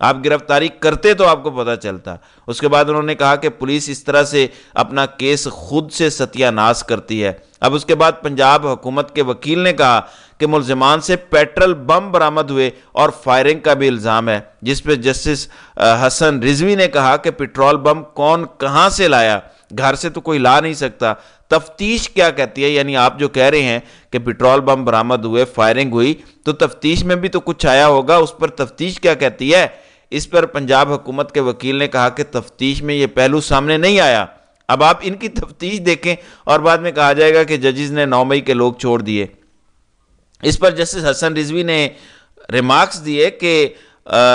آپ گرفتاری کرتے تو آپ کو پتہ چلتا۔ اس کے بعد انہوں نے کہا کہ پولیس اس طرح سے اپنا کیس خود سے ستیہ ناش کرتی ہے۔ اب اس کے بعد پنجاب حکومت کے وکیل نے کہا کہ ملزمان سے پیٹرول بم برآمد ہوئے اور فائرنگ کا بھی الزام ہے، جس پہ جسٹس حسن رضوی نے کہا کہ پیٹرول بم کون کہاں سے لایا، گھر سے تو کوئی لا نہیں سکتا، تفتیش کیا کہتی ہے؟ یعنی آپ جو کہہ رہے ہیں کہ پیٹرول بم برآمد ہوئے، فائرنگ ہوئی، تو تفتیش میں بھی تو کچھ آیا ہوگا، اس پر تفتیش کیا کہتی ہے؟ اس پر پنجاب حکومت کے وکیل نے کہا کہ تفتیش میں یہ پہلو سامنے نہیں آیا۔ اب آپ ان کی تفتیش دیکھیں اور بعد میں کہا جائے گا کہ ججز نے 9 مئی کے لوگ چھوڑ دیے۔ اس پر جسٹس حسن رضوی نے ریمارکس دیے کہ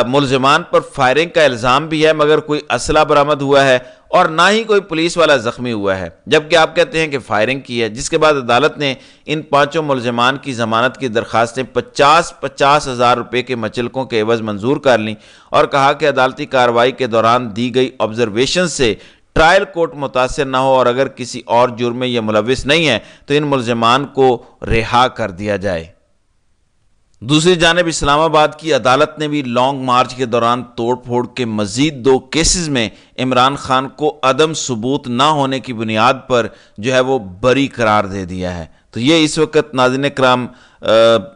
ملزمان پر فائرنگ کا الزام بھی ہے مگر کوئی اسلحہ برآمد ہوا ہے اور نہ ہی کوئی پولیس والا زخمی ہوا ہے، جبکہ آپ کہتے ہیں کہ فائرنگ کی ہے۔ جس کے بعد عدالت نے ان 5 ملزمان کی ضمانت کی درخواستیں 50,000 روپے کے مچلقوں کے عوض منظور کر لیں اور کہا کہ عدالتی کارروائی کے دوران دی گئی آبزرویشن سے ٹرائل کورٹ متاثر نہ ہو اور اگر کسی اور جرم میں یہ ملوث نہیں ہے تو ان ملزمان کو رہا کر دیا جائے۔ دوسری جانب اسلام آباد کی عدالت نے بھی لانگ مارچ کے دوران توڑ پھوڑ کے مزید 2 کیسز میں عمران خان کو عدم ثبوت نہ ہونے کی بنیاد پر جو ہے وہ بری قرار دے دیا ہے۔ تو یہ اس وقت ناظرین کرام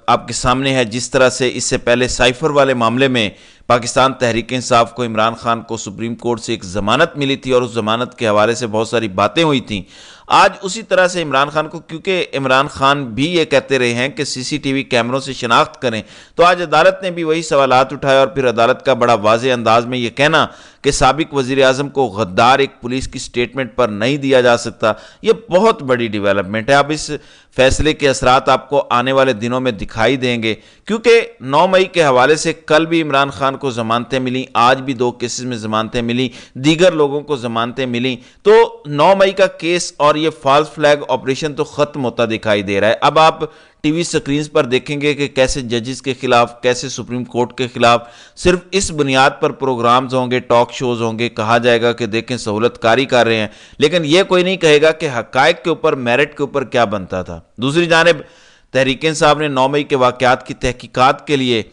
آپ کے سامنے ہے، جس طرح سے اس سے پہلے سائفر والے معاملے میں پاکستان تحریک انصاف کو عمران خان کو سپریم کورٹ سے ایک ضمانت ملی تھی اور اس ضمانت کے حوالے سے بہت ساری باتیں ہوئی تھیں۔ آج اسی طرح سے عمران خان کو، کیونکہ عمران خان بھی یہ کہتے رہے ہیں کہ CCTV کیمروں سے شناخت کریں، تو آج عدالت نے بھی وہی سوالات اٹھائے اور پھر عدالت کا بڑا واضح انداز میں یہ کہنا کہ سابق وزیر اعظم کو غدار ایک پولیس کی سٹیٹمنٹ پر نہیں دیا جا سکتا، یہ بہت بڑی ڈیولپمنٹ ہے۔ اب اس فیصلے کے اثرات آپ کو آنے والے دنوں میں دکھائی دیں گے، کیونکہ 9 مئی کے حوالے سے کل بھی عمران خان کو ضمانتیں ملیں، آج بھی 2 کیسز میں ضمانتیں ملیں، دیگر لوگوں کو ضمانتیں ملیں، تو 9 مئی کا کیس اور یہ فالس فلیگ آپریشن تو ختم ہوتا دکھائی دے رہا ہے۔ اب آپ ٹی وی سکرینز پر دیکھیں گے کہ کیسے ججز کے خلاف، کیسے سپریم کورٹ کے خلاف صرف اس بنیاد پر پروگرامز ہوں گے، ٹاک شوز ہوں گے، کہا جائے گا کہ دیکھیں سہولت کاری کر رہے ہیں، لیکن یہ کوئی نہیں کہے گا کہ حقائق کے اوپر، میرٹ کے اوپر کیا بنتا تھا۔ دوسری جانب تحریک انصاف نے 9 مئی کے واقعات کی تحقیقات کے لیے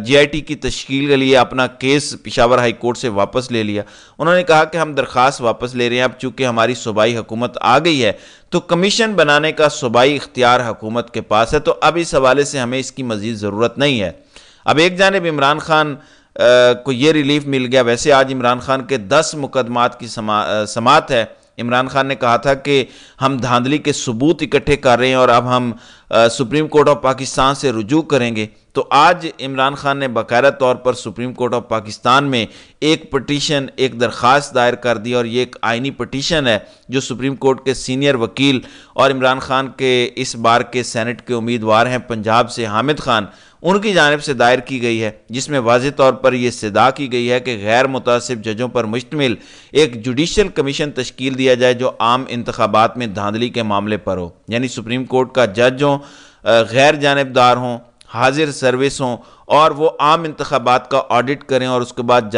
GIT کی تشکیل کے لیے اپنا کیس پشاور ہائی کورٹ سے واپس لے لیا۔ انہوں نے کہا کہ ہم درخواست واپس لے رہے ہیں، اب چونکہ ہماری صوبائی حکومت آ گئی ہے تو کمیشن بنانے کا صوبائی اختیار حکومت کے پاس ہے، تو اب اس حوالے سے ہمیں اس کی مزید ضرورت نہیں ہے۔ اب ایک جانب عمران خان کو یہ ریلیف مل گیا، ویسے آج عمران خان کے 10 مقدمات کی سماعت ہے۔ عمران خان نے کہا تھا کہ ہم دھاندلی کے ثبوت اکٹھے کر رہے ہیں اور اب ہم سپریم کورٹ آف پاکستان سے رجوع کریں گے، تو آج عمران خان نے باقاعدہ طور پر سپریم کورٹ آف پاکستان میں ایک پٹیشن، ایک درخواست دائر کر دی اور یہ ایک آئینی پٹیشن ہے جو سپریم کورٹ کے سینئر وکیل اور عمران خان کے اس بار کے سینٹ کے امیدوار ہیں پنجاب سے حامد خان، ان کی جانب سے دائر کی گئی ہے، جس میں واضح طور پر یہ استدعا کی گئی ہے کہ غیر متعصب ججوں پر مشتمل ایک جوڈیشل کمیشن تشکیل دیا جائے جو عام انتخابات میں دھاندلی کے معاملے پر ہو، یعنی سپریم کورٹ کا جج ہوں، غیر جانبدار ہوں، حاضر سروس ہوں اور وہ عام انتخابات کا آڈٹ کریں اور اس کے بعد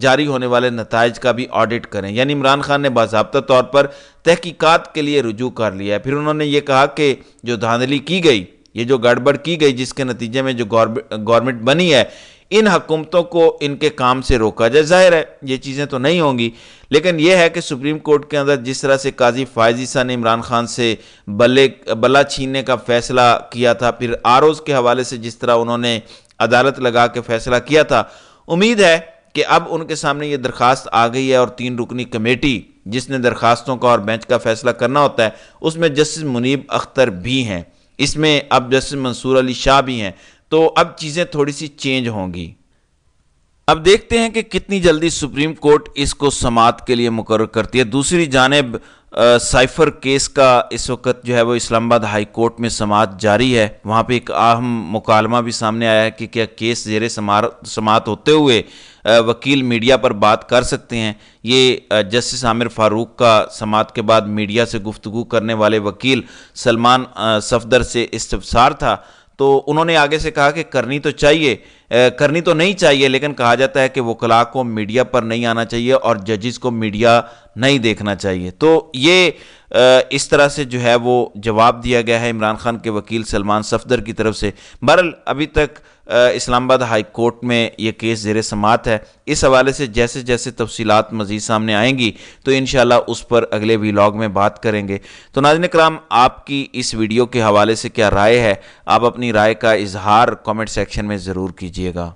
جاری ہونے والے نتائج کا بھی آڈٹ کریں۔ یعنی عمران خان نے باضابطہ طور پر تحقیقات کے لیے رجوع کر لیا ہے۔ پھر انہوں نے یہ کہا کہ جو دھاندلی کی گئی، یہ جو گڑبڑ کی گئی جس کے نتیجے میں جو گورنمنٹ بنی ہے، ان حکومتوں کو ان کے کام سے روکا جائے۔ ظاہر ہے یہ چیزیں تو نہیں ہوں گی، لیکن یہ ہے کہ سپریم کورٹ کے اندر جس طرح سے قاضی فائز عیسیٰ نے عمران خان سے بلا چھیننے کا فیصلہ کیا تھا، پھر آروز کے حوالے سے جس طرح انہوں نے عدالت لگا کے فیصلہ کیا تھا، امید ہے کہ اب ان کے سامنے یہ درخواست آ گئی ہے اور 3 رکنی کمیٹی جس نے درخواستوں کا اور بینچ کا فیصلہ کرنا ہوتا ہے، اس میں جسٹس منیب اختر بھی ہیں، اس میں اب جسٹس منصور علی شاہ بھی ہیں، تو اب چیزیں تھوڑی سی چینج ہوں گی۔ اب دیکھتے ہیں کہ کتنی جلدی سپریم کورٹ اس کو سماعت کے لیے مقرر کرتی ہے۔ دوسری جانب سائفر کیس کا اس وقت جو ہے وہ اسلام آباد ہائی کورٹ میں سماعت جاری ہے، وہاں پہ ایک اہم مکالمہ بھی سامنے آیا ہے کہ کیا کیس زیر سماعت ہوتے ہوئے وکیل میڈیا پر بات کر سکتے ہیں۔ یہ جسٹس عامر فاروق کا سماعت کے بعد میڈیا سے گفتگو کرنے والے وکیل سلمان صفدر سے استفسار تھا، تو انہوں نے آگے سے کہا کہ کرنی تو چاہیے، کرنی تو نہیں چاہیے، لیکن کہا جاتا ہے کہ وکلاء کو میڈیا پر نہیں آنا چاہیے اور ججز کو میڈیا نہیں دیکھنا چاہیے۔ تو یہ اس طرح سے جو ہے وہ جواب دیا گیا ہے عمران خان کے وکیل سلمان صفدر کی طرف سے۔ بہرحال ابھی تک اسلام آباد ہائی کورٹ میں یہ کیس زیر سماعت ہے۔ اس حوالے سے جیسے جیسے تفصیلات مزید سامنے آئیں گی تو انشاءاللہ اس پر اگلے ویلاگ میں بات کریں گے۔ تو ناظرین کرام، آپ کی اس ویڈیو کے حوالے سے کیا رائے ہے؟ آپ اپنی رائے کا اظہار کامنٹ سیکشن میں ضرور کیجیے گا۔